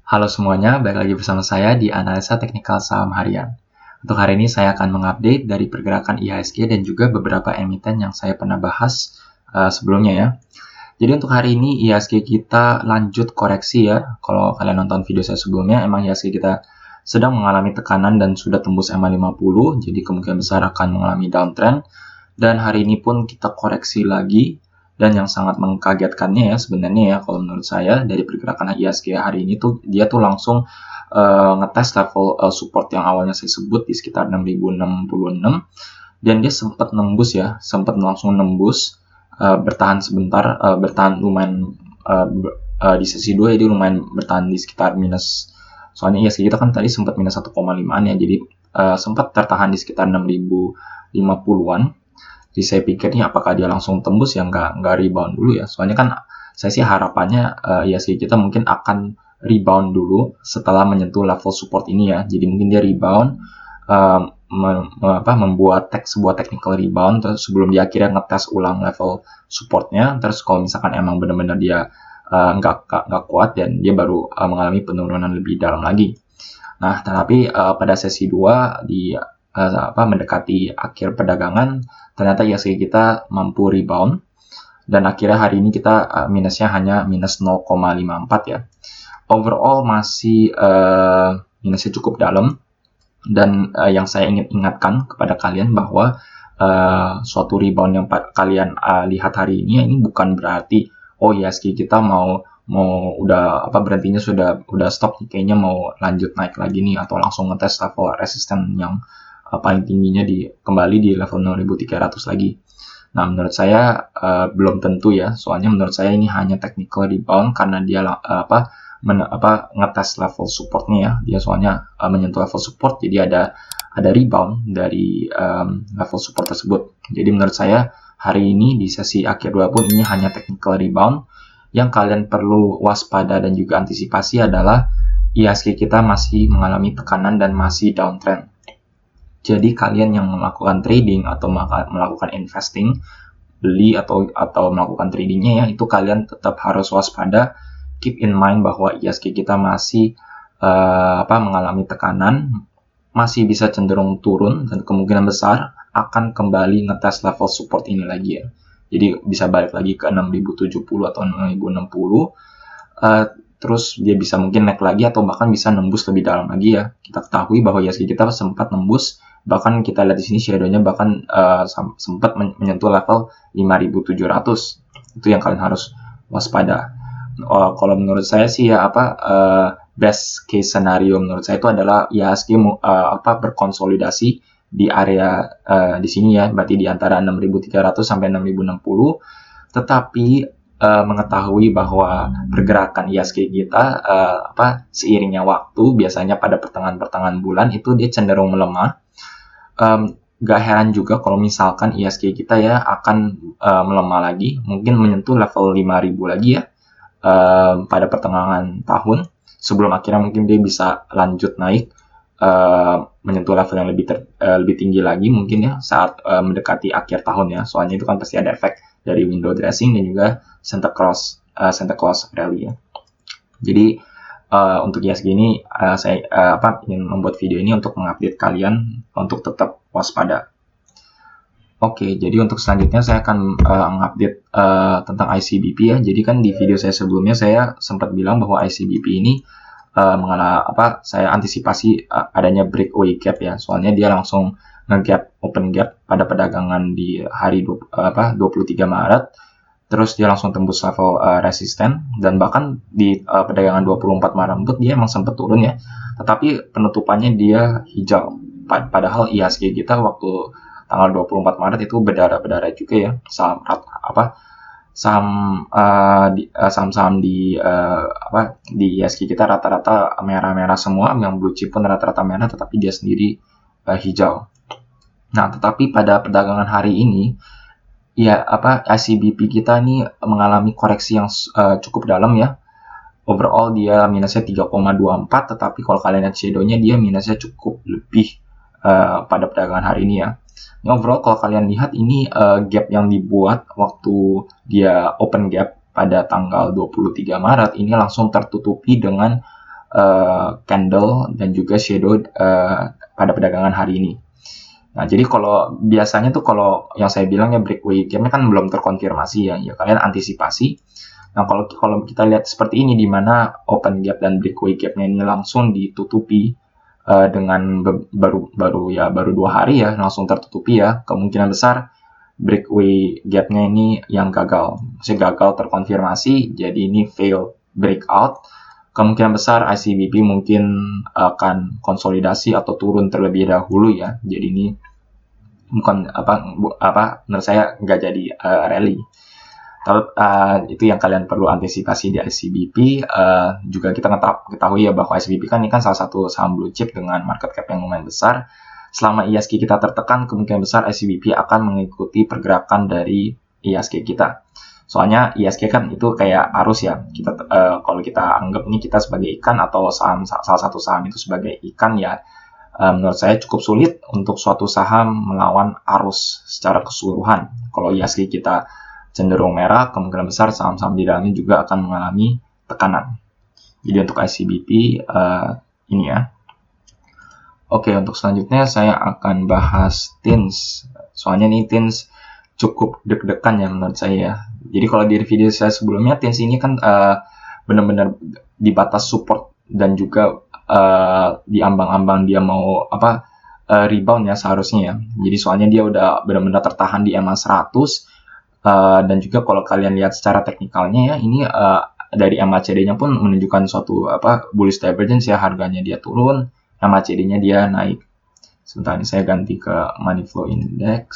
Halo semuanya, balik lagi bersama saya di Analisa Teknikal Saham Harian. Untuk hari ini saya akan mengupdate dari pergerakan IHSG dan juga beberapa emiten yang saya pernah bahas sebelumnya ya. Jadi untuk hari ini IHSG kita lanjut koreksi ya. Kalau kalian nonton video saya sebelumnya, emang IHSG kita sedang mengalami tekanan dan sudah tembus MA50, jadi kemungkinan besar akan mengalami downtrend. Dan hari ini pun kita koreksi lagi. Dan yang sangat mengkagetkannya ya sebenarnya ya kalau menurut saya dari pergerakan IHSG hari ini tuh dia tuh langsung ngetes level support yang awalnya saya sebut di sekitar 6066 dan dia sempat nembus ya, sempat langsung nembus bertahan sebentar, bertahan lumayan di sesi 2 jadi lumayan bertahan di sekitar minus, soalnya IHSG kita kan tadi sempat minus 1,5an ya, jadi sempat tertahan di sekitar 6050-an. Jadi saya pikir nih apakah dia langsung tembus ya, nggak rebound dulu ya. Soalnya kan saya sih harapannya IHSG kita mungkin akan rebound dulu setelah menyentuh level support ini ya. Jadi mungkin dia rebound, membuat sebuah technical rebound terus sebelum dia akhirnya ngetes ulang level supportnya. Terus kalau misalkan emang benar-benar dia nggak kuat dan dia baru mengalami penurunan lebih dalam lagi. Nah, tetapi pada sesi 2 di mendekati akhir perdagangan ternyata IHSG kita mampu rebound dan akhirnya hari ini kita minusnya hanya minus 0,54 ya. Overall masih minusnya cukup dalam dan yang saya ingin ingatkan kepada kalian bahwa suatu rebound yang kalian lihat hari ini bukan berarti IHSG kita mau udah berhentinya udah stop nih, kayaknya mau lanjut naik lagi nih atau langsung ngetes level resisten yang paling tingginya kembali di level 6300 lagi. Nah, menurut saya belum tentu ya, soalnya menurut saya ini hanya technical rebound karena dia ngetes level supportnya ya. Dia soalnya menyentuh level support, jadi ada rebound dari level support tersebut. Jadi menurut saya hari ini di sesi akhir 2 pun ini hanya technical rebound. Yang kalian perlu waspada dan juga antisipasi adalah IHSG kita masih mengalami tekanan dan masih downtrend. Jadi kalian yang melakukan trading atau melakukan investing, beli atau melakukan tradingnya ya, itu kalian tetap harus waspada. Keep in mind bahwa IHSG kita masih mengalami tekanan, masih bisa cenderung turun dan kemungkinan besar akan kembali ngetes level support ini lagi ya. Jadi bisa balik lagi ke 6070 atau 6060. Terus dia bisa mungkin naik lagi atau bahkan bisa nembus lebih dalam lagi ya. Kita ketahui bahwa IHSG kita sempat nembus, bahkan kita lihat di sini shadow-nya bahkan sempat menyentuh level 5700. Itu yang kalian harus waspada. Kalau menurut saya sih ya best case scenario menurut saya itu adalah IHSG berkonsolidasi di area di sini ya, berarti di antara 6300 sampai 6060. Tetapi mengetahui bahwa pergerakan IHSG kita seiringnya waktu biasanya pada pertengahan bulan itu dia cenderung melemah. Gak heran juga kalau misalkan IHSG kita ya akan melemah lagi, mungkin menyentuh level 5000 lagi ya pada pertengahan tahun sebelum akhirnya mungkin dia bisa lanjut naik menyentuh level yang lebih tinggi lagi mungkin ya saat mendekati akhir tahun ya. Soalnya itu kan pasti ada efek dari window dressing dan juga Santa Claus rally ya. Jadi untuk IHSG ini saya ingin membuat video ini untuk mengupdate kalian untuk tetap waspada. Oke, jadi untuk selanjutnya saya akan mengupdate tentang ICBP ya. Jadi kan di video saya sebelumnya saya sempat bilang bahwa ICBP ini saya antisipasi adanya breakaway gap ya. Soalnya dia langsung open gap pada perdagangan di hari 23 Maret. Terus dia langsung tembus level resisten dan bahkan di perdagangan 24 Maret dia emang sempat turun ya. Tetapi penutupannya dia hijau. Padahal IHSG kita waktu tanggal 24 Maret itu berdarah-berdarah juga ya. Saham-saham di IHSG kita rata-rata merah-merah semua, yang blue chip pun rata-rata merah tetapi dia sendiri hijau. Nah, tetapi pada perdagangan hari ini ya ICBP kita nih mengalami koreksi yang cukup dalam ya. Overall dia minusnya 3,24, tetapi kalau kalian lihat shadow-nya dia minusnya cukup lebih pada perdagangan hari ini ya. Ini overall kalau kalian lihat ini gap yang dibuat waktu dia open gap pada tanggal 23 Maret ini langsung tertutupi dengan candle dan juga shadow pada perdagangan hari ini. Nah, jadi kalau biasanya tuh kalau yang saya bilang ya breakaway gapnya kan belum terkonfirmasi ya kalian antisipasi. Nah, kalau kita lihat seperti ini di mana open gap dan breakaway gapnya ini langsung ditutupi dengan baru 2 hari ya langsung tertutupi ya, kemungkinan besar breakaway gapnya ini yang gagal, maksudnya gagal terkonfirmasi, jadi ini fail breakout. Kemungkinan besar ICBP mungkin akan konsolidasi atau turun terlebih dahulu ya. Jadi ini bukan menurut saya nggak jadi rally. Itu yang kalian perlu antisipasi di ICBP. Juga kita ketahui ya bahwa ICBP kan ini kan salah satu saham blue chip dengan market cap yang lumayan besar. Selama ISG kita tertekan, kemungkinan besar ICBP akan mengikuti pergerakan dari ISG kita. Soalnya ISG kan itu kayak arus ya. Kalau kita anggap ini kita sebagai ikan atau salah satu saham itu sebagai ikan ya, menurut saya cukup sulit untuk suatu saham melawan arus secara keseluruhan. Kalau ISG kita cenderung merah, kemungkinan besar saham-saham di dalamnya juga akan mengalami tekanan. Jadi untuk ICBP ini ya. Oke, untuk selanjutnya saya akan bahas TINS. Soalnya nih TINS cukup deg-degan ya menurut saya. Jadi kalau di video saya sebelumnya TINS ini kan benar-benar di batas support dan juga di ambang-ambang dia mau rebound ya seharusnya ya. Jadi soalnya dia udah benar-benar tertahan di EMA 100 dan juga kalau kalian lihat secara teknikalnya ya ini dari MACD-nya pun menunjukkan suatu bullish divergence ya, harganya dia turun, MACD-nya dia naik. Sebentar ini saya ganti ke money flow index.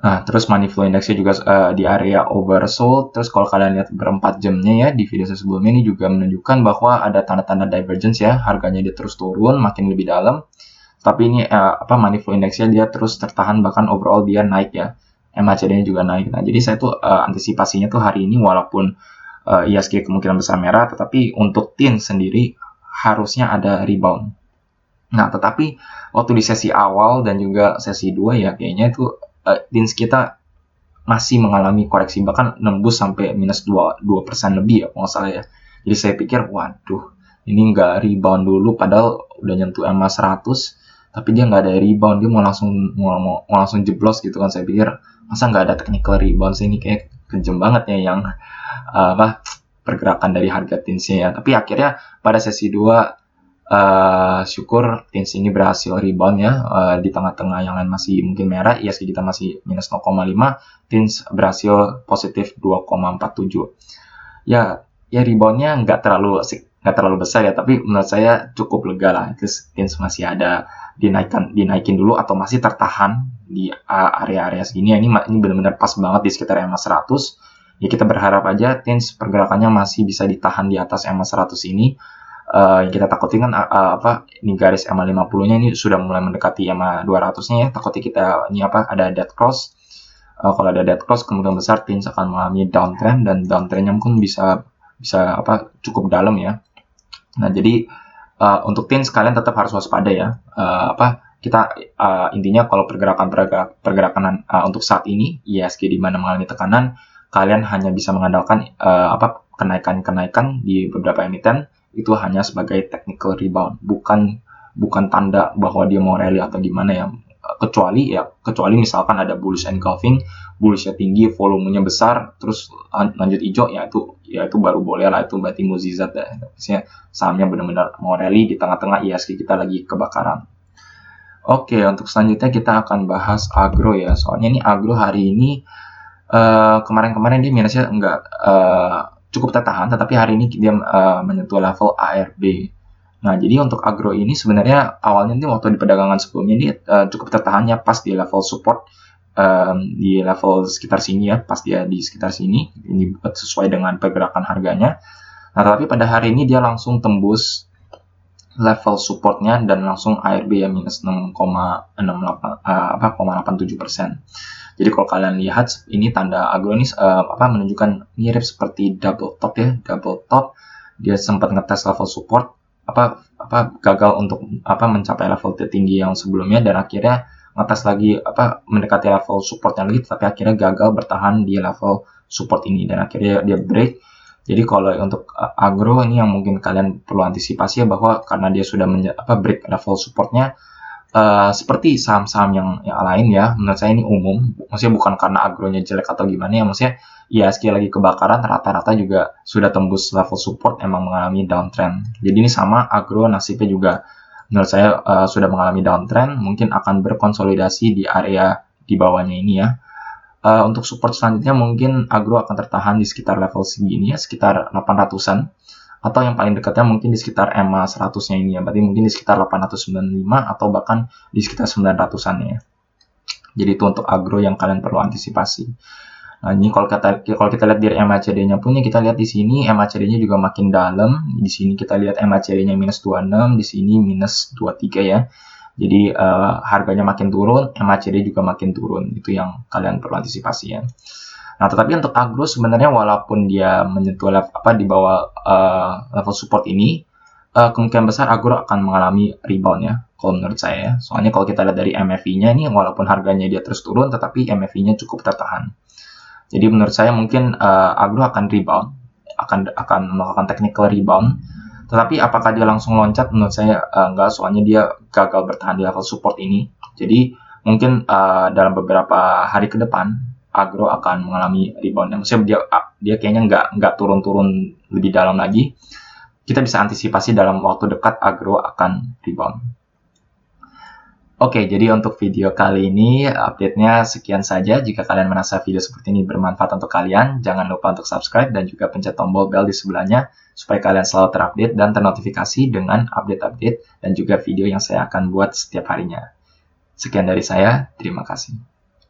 Nah, terus money flow indexnya juga di area oversold. Terus kalau kalian lihat ber-4 jamnya ya di video saya sebelumnya ini juga menunjukkan bahwa ada tanda-tanda divergence ya, harganya dia terus turun makin lebih dalam. Tapi ini money flow indexnya dia terus tertahan, bahkan overall dia naik ya. MACD-nya juga naik. Nah, jadi saya tuh antisipasinya tuh hari ini walaupun ISG kemungkinan besar merah, tetapi untuk TIN sendiri harusnya ada rebound. Nah, tetapi waktu di sesi awal dan juga sesi 2 ya kayaknya itu TINS kita masih mengalami koreksi, bahkan nembus sampai minus 2% lebih ya kalau nggak salah ya. Jadi saya pikir waduh ini nggak rebound dulu padahal udah nyentuh EMA 100 tapi dia nggak ada rebound, dia mau langsung jeblos gitu kan. Saya pikir masa nggak ada technical rebound sih, ini kayak kejem banget ya yang pergerakan dari harga TINS-nya ya. Tapi akhirnya pada sesi 2 syukur TINS ini berhasil rebound ya, di tengah-tengah yang lain masih mungkin merah, ISG kita masih minus 0,5, TINS berhasil positif 2,47. Ya reboundnya nggak terlalu besar ya, tapi menurut saya cukup lega lah. Terus TINS masih ada dinaikin dulu atau masih tertahan di area-area segini ya. Ini benar-benar pas banget di sekitar EMA 100. Ya kita berharap aja TINS pergerakannya masih bisa ditahan di atas EMA 100 ini. Yang kita takutin kan ini garis EMA 50-nya ini sudah mulai mendekati EMA 200-nya ya. Takutnya kita ini ada dead cross. Kalau ada dead cross kemungkinan besar TINS akan mengalami downtrend, dan downtrendnya mungkin bisa cukup dalam ya. Nah, jadi untuk TINS kalian tetap harus waspada ya. Kita intinya kalau pergerakan untuk saat ini ISG di mana mengalami tekanan, kalian hanya bisa mengandalkan kenaikan di beberapa emiten itu hanya sebagai technical rebound, bukan tanda bahwa dia mau rally atau gimana ya. Kecuali misalkan ada bullish engulfing, bullishnya tinggi, volumenya besar, terus lanjut hijau ya itu baru boleh lah, itu berarti mukjizat ya. Maksudnya sahamnya benar-benar mau rally di tengah-tengah ISG kita lagi kebakaran. Oke, untuk selanjutnya kita akan bahas agro ya. Soalnya ini agro hari ini kemarin-kemarin dia minusnya enggak cukup tertahan, tetapi hari ini dia menyentuh level ARB. Nah, jadi untuk agro ini sebenarnya awalnya nih waktu di perdagangan sebelumnya dia cukup tertahannya pas di level support, di level sekitar sini ya, pas dia di sekitar sini, ini sesuai dengan pergerakan harganya. Nah, tapi pada hari ini dia langsung tembus level supportnya dan langsung ARB ya minus 0,87%. Jadi kalau kalian lihat ini tanda agro ini menunjukkan mirip seperti double top ya, double top. Dia sempat ngetes level support, gagal untuk mencapai level tertinggi yang sebelumnya, dan akhirnya ngetes lagi mendekati level supportnya lagi, tapi akhirnya gagal bertahan di level support ini dan akhirnya dia break. Jadi kalau untuk agro ini yang mungkin kalian perlu antisipasi ya, bahwa karena dia sudah break level supportnya, seperti saham-saham yang lain ya, menurut saya ini umum. Maksudnya bukan karena agronya jelek atau gimana ya, maksudnya ya sekali lagi kebakaran rata-rata juga sudah tembus level support, emang mengalami downtrend. Jadi ini sama agro nasibnya juga menurut saya sudah mengalami downtrend, mungkin akan berkonsolidasi di area di bawahnya ini ya. Untuk support selanjutnya mungkin agro akan tertahan di sekitar level segini ya, sekitar 800-an. Atau yang paling dekatnya mungkin di sekitar EMA 100-nya ini ya, berarti mungkin di sekitar 895 atau bahkan di sekitar 900-an ya. Jadi itu untuk agro yang kalian perlu antisipasi. Nah, ini kalau kita lihat dari MACD-nya punya, kita lihat di sini MACD-nya juga makin dalam. Di sini kita lihat MACD-nya minus 26, di sini minus 23 ya. Jadi harganya makin turun, MACD juga makin turun. Itu yang kalian perlu antisipasi ya. Nah, tetapi untuk agro sebenarnya walaupun dia menyentuh di bawah level support ini, kemungkinan besar agro akan mengalami rebound ya, kalau menurut saya ya. Soalnya kalau kita lihat dari MFI-nya ini, walaupun harganya dia terus turun, tetapi MFI-nya cukup tertahan. Jadi menurut saya mungkin agro akan rebound, akan melakukan technical rebound. Tetapi apakah dia langsung loncat? Menurut saya enggak, soalnya dia gagal bertahan di level support ini. Jadi mungkin dalam beberapa hari ke depan agro akan mengalami rebound. Maksudnya dia kayaknya nggak turun-turun lebih dalam lagi. Kita bisa antisipasi dalam waktu dekat agro akan rebound. Oke, jadi untuk video kali ini update-nya sekian saja. Jika kalian merasa video seperti ini bermanfaat untuk kalian, jangan lupa untuk subscribe dan juga pencet tombol bell di sebelahnya supaya kalian selalu terupdate dan ternotifikasi dengan update-update dan juga video yang saya akan buat setiap harinya. Sekian dari saya, terima kasih.